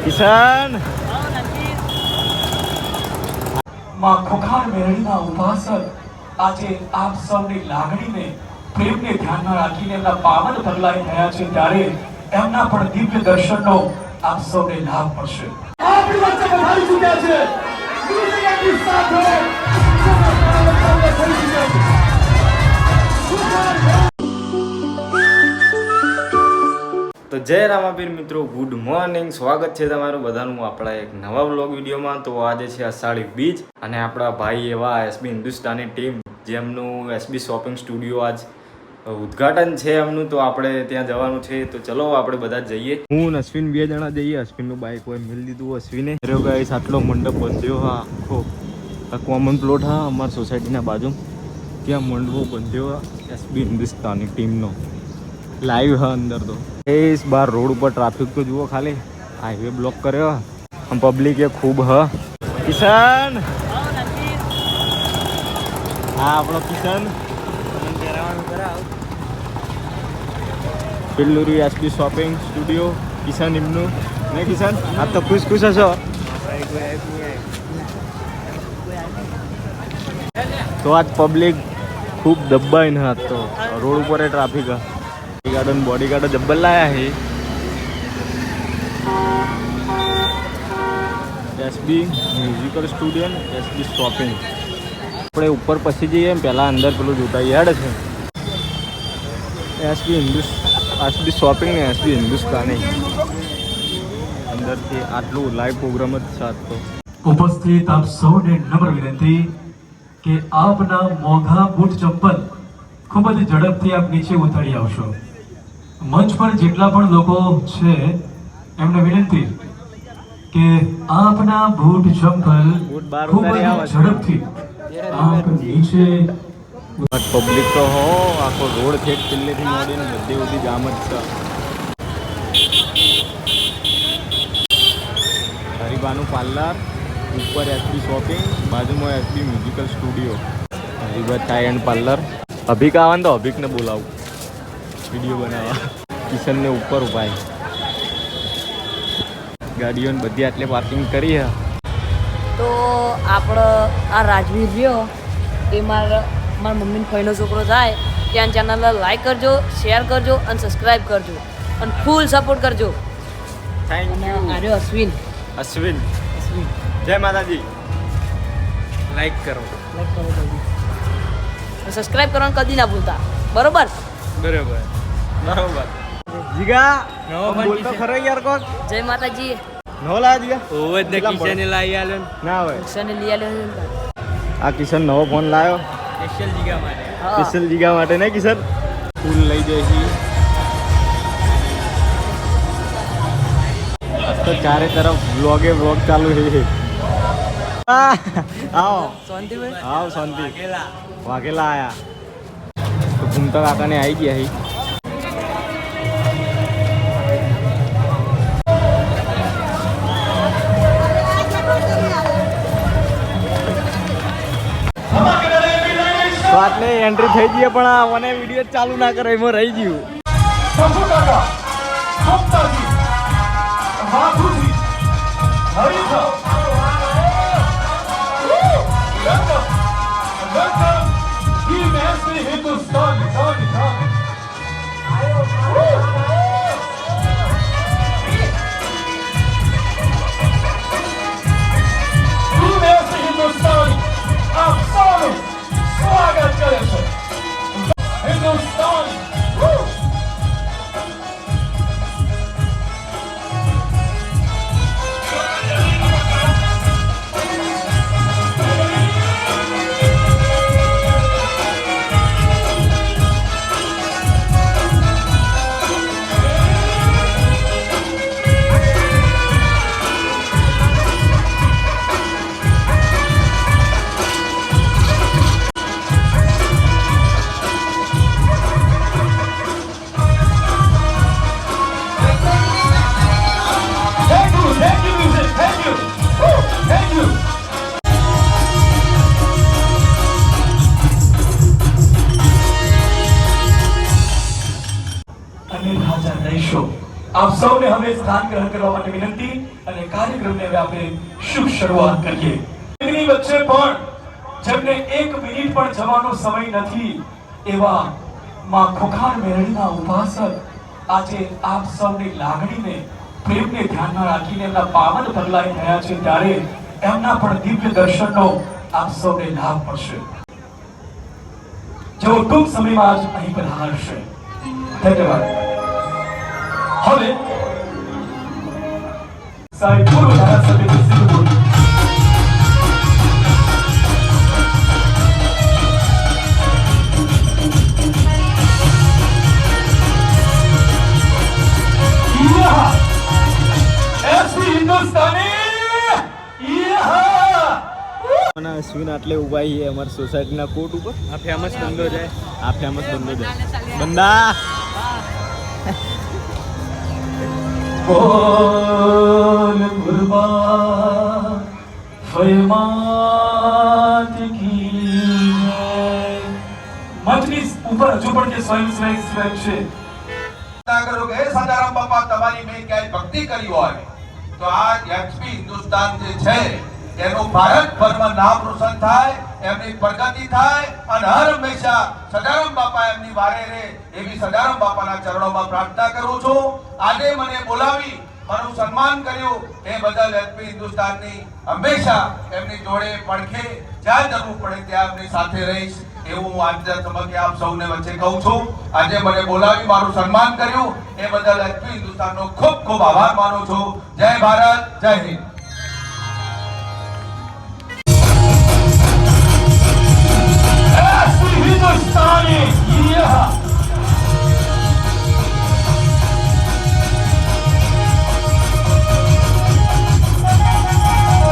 કિશન માં ખોખાર મેળવીના ઉપાસક આજે આપ સૌની લાગણીને પ્રેમને ધ્યાનમાં રાખીને એમના પાવન પગલાએ થયા છે ત્યારે એમના પણ દિવ્ય દર્શનનો આપ સૌને લાભ મળશે. આપણી વચ્ચે પધારી ચૂક્યા છે મ્યુઝિકની સાથે તો જય રામાપીર મિત્રો, ગુડ મોર્નિંગ. સ્વાગત છે તમારું બધાનું આપણા એક નવા વ્લોગ વિડીયોમાં. તો આજે છે અષાઢી બીજ અને આપણા ભાઈ એવા એસબી હિન્દુસ્તાની ટીમ જેમનું એસબી શોપિંગ સ્ટુડિયો આજ ઉદ્ઘાટન છે એમનું, તો આપણે ત્યાં જવાનું છે. તો ચલો આપણે બધા જઈએ. હું અને અશ્વિન બે જણા જઈએ. અશ્વિનનું બાઇક હોય મિલ દીધું અશ્વિને. ગાઈસ આટલો મંડપ બંધ્યો હા, આખો આ કોમન પ્લોટ હા અમારી સોસાયટીના બાજુ, ત્યાં મંડપો બંધ્યો હા એસબી હિન્દુસ્તાની ટીમનો. લાઈવ હા અંદર તો એ બાર રોડ ઉપર ટ્રાફિક તો જુઓ, ખાલી હાઈવે બ્લોક કર્યો આમ પબ્લિક એ ખૂબ હ. કિશન હા આપણો Kishan Pilluri SB shopping studio Kishan એમનું ને. કિશન આપ તો ખુશ ખુશ હશો. તો આજ પબ્લિક ખૂબ દબાઈને હાથ તો રોડ ઉપર ટ્રાફિક ગાર્ડન બોડીગાર્ડ જબ્બર લાયા છે. SB musical studio SB shopping. આપણે ઉપર પછી જઈએ એમ પહેલાં અંદર પેલું જોતા યાદ છે એસબી શોપિંગ ને એસબી હિન્દુસ્તાની. અંદરથી આટલું લાઈવ પ્રોગ્રામ જ સાચતો. ઉપસ્થિત આપ સૌને નમ્ર વિનંતી કે આપના મોંઘા બૂટ ચંપલ ખૂબ જ ઝડપથી આપ નીચે ઉતારી આવશો. મંચ પર જેટલા પણ લોકો છે એમને વિનંતી કે આપના બૂટ ચંપલ ખૂબ જ ઝડપથી આપ નીચે. પબ્લિક તો હો આખો રોડ થેટ કિલ્લેથી મોડીને બધે બધી જામ જ છે. હરિભાનું પાર્લર ઉપર એસબી શોપિંગ, બાજુમાં એસબી મ્યુઝિકલ સ્ટુડિયો. હરિભા ચાય એન્ડ પાર્લર. અભિક આવે ને તો અભિકને બોલાવું વિડીયો બનાવવા. કિશનને ઉપર ઉપાય ગાડીઓને બધી આટલે પાર્કિંગ કરી હે. તો આપણો આ રાજવીર રહ્યો એ મારા મમ્મીનો ફઈનો છોકરો થાય. ત્યાં ચેનલને લાઈક કરજો, શેર કરજો અને સબસ્ક્રાઈબ કરજો અને ફૂલ સપોર્ટ કરજો. Thank you. આર્યો અશ્વિન જય માતાજી. લાઈક કરો સબસ્ક્રાઈબ કરવાનું કદી ના ભૂલતા. બરોબર જીગા બોલ તો ખરો યાર કોક. જય માતાજી. નો લાયા જીગા ઓવે ને કિશને લાવી આલ્યો ના હોય. કિશને લઈ આલ્યો. આ કિશન નવો ફોન લાવ્યો સ્પેશિયલ જીગા માટે. સ્પેશિયલ જીગા માટે ને કિશન. ફૂલ લઈ જાય છે તો ચારે તરફ વ્લોગે વ્લોગ ચાલુ છે. આવો શાંતિભાઈ. આવો શાંતિ. વાઘેલા આયા તો ઘૂમતા કાકાને આવી ગયા છે. તો આટલે એન્ટ્રી થઈ ગઈ પણ આ મને વિડીયો ચાલુ ના કરે એમાં રહી ગયું. સ્વાગત કરે છે હિન્દુસ્તાન. આપ સૌને હવે સ્થાન ગ્રહણ કરવા માટે વિનંતી અને કાર્યક્રમને હવે આપણે શુભ શરૂઆત કરીએ. એની વચ્ચે પણ જેમને 1 મિનિટ પણ જવાનો સમય નથી એવા માં ખોખાર મેરડીના ઉપાસક આજે આપ સૌની લાગણીને પ્રેમને ધ્યાનમાં રાખીને એમના પાવન પગલાએ થયા છે ત્યારે એમના પણ દિવ્ય દર્શનનો આપ સૌને લાભ મળશે. જેઓ ટૂંક સમયમાં જ અહીં પધારશે. ધન્યવાદ. હવે સાહેબ પૂર્વ ધારાસભ્ય સિદ્ધપુર અશ્વિન આટલે ઉભા છે અમારી સોસાયટીના કોર્ટ ઉપર. આ ફેમસ ધંધો છે. આ ફેમસ બંદો છે બંદા. બોલ કુરબાન ફરમાત કી મંચની ઉપર હજુ પણ જે સ્વયંસેવક છે કરો કે સદારામ બાપા તમારી મેં ક્યાંય ભક્તિ કરી હોય તો આ એચપી હિન્દુસ્તાન જે છે એનું ભારતભરમાં નામ રોશન થાય, એમની પ્રગતિ થાય અને હર હંમેશા સદારામ બાપા એમની વારે રહે એવી સદારામ બાપાના ચરણોમાં પ્રાર્થના કરું છું. આજે મને બોલાવી મારું સન્માન કર્યું એ બદલ એચપી હિન્દુસ્તાનની હંમેશા એમની જોડે પડખે જ્યાં જરૂર પડે ત્યાં એમની સાથે રહીશ એવું હું આજના તબક્કે આપ સૌને વચ્ચે કહું છું. આજે મને બોલાવી મારું સન્માન કર્યું એ બદલ એચપી હિન્દુસ્તાનનો ખૂબ ખૂબ આભાર માનું છું. જય ભારત, જય હિન્દ. हिंदुस्तानी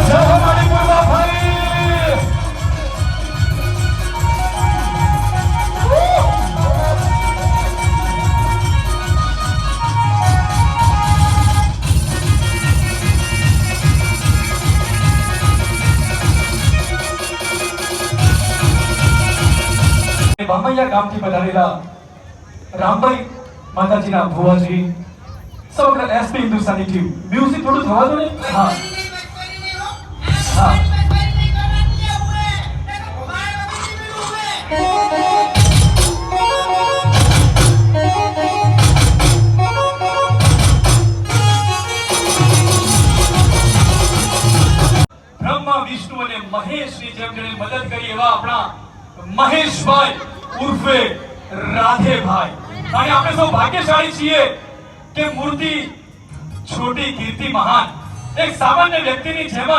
जय हमारी पूर्वा भाई. બામૈયા ગામથી પધારેલા રામભાઈ માતાજીના ભુવાજી સમગ્ર એસપી હિન્દુસ્તાની ટીમ મ્યુઝિક થોડું થવા દો ને. હા હા બ્રહ્મા વિષ્ણુ અને મહેશની જેમ જેને મદદ કરી એવા આપણા મહેશભાઈ ઉર્ફે રાધેભાઈ. અને આપણે સૌ ભાગ્યશાળી છીએ કે મૂર્તિ છોટી કીર્તિ મહાન એક સામાન્ય વ્યક્તિની જેમ જ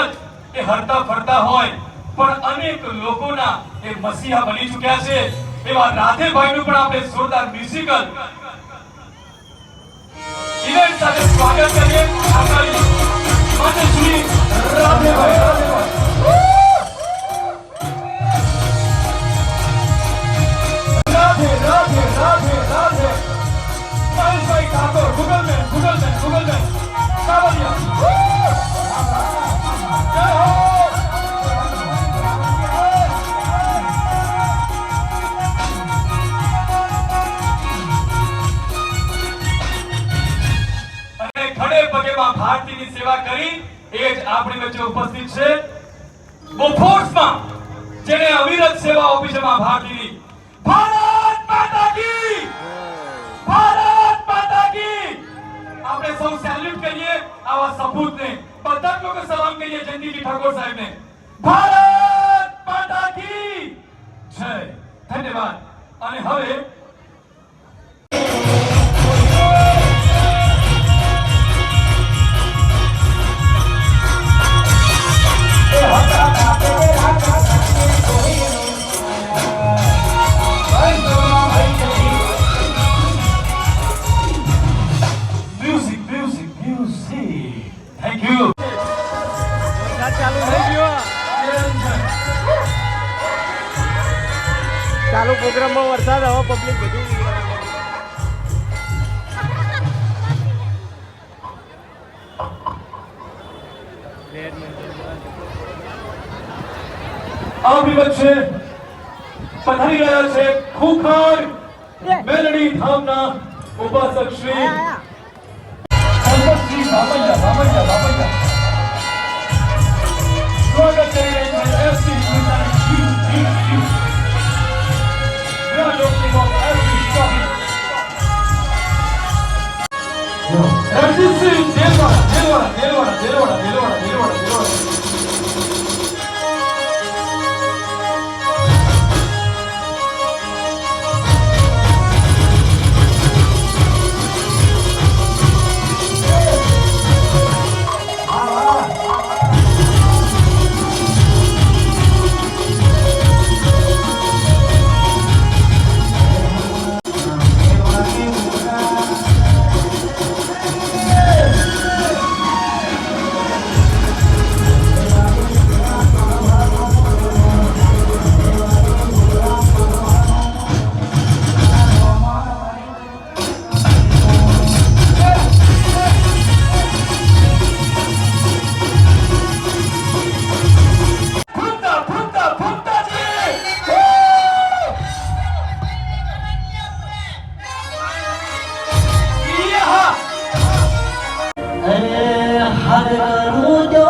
એ હરતા ફરતા હોય પણ અનેક લોકોના એ મસીહા બની ચૂક્યા છે એવા રાધેભાઈનું પણ આપણે જોરદાર મ્યુઝિકલ ઇવેન્ટ સાથે સ્વાગત કરીએ. આચાર્ય માતાશ્રી રાધેભાઈ. ભારતીની સેવા કરી એ જ આપણી વચ્ચે ઉપસ્થિત છે. બોફોર્સમાં જેને અવિરત સેવા આપી છે માં ભારતીની. ભારત માતા કી, ભારત માતા કી. આપણે સૌ સેલ્યુટ કરીએ આવા સપૂતને. બધા જ લોકો સલામ કરીએ જયંતિજી ઠાકોર સાહેબને. ભારત માતા કી જય. ધન્યવાદ. અને હવે ચાલુ પ્રોગ્રામમાં વરસાદ હવે પબ્લિક બધું આપણી વચ્ચે પધારી રહ્યા છે ખોખાર મેલડી ધામના ઉપાસક શ્રી બાબૈયા બાબૈયા બાબૈયા સ્વાગત કરી રહી છે FC Hindustani grand opening of FC shopping FC Delwada હર કરું જો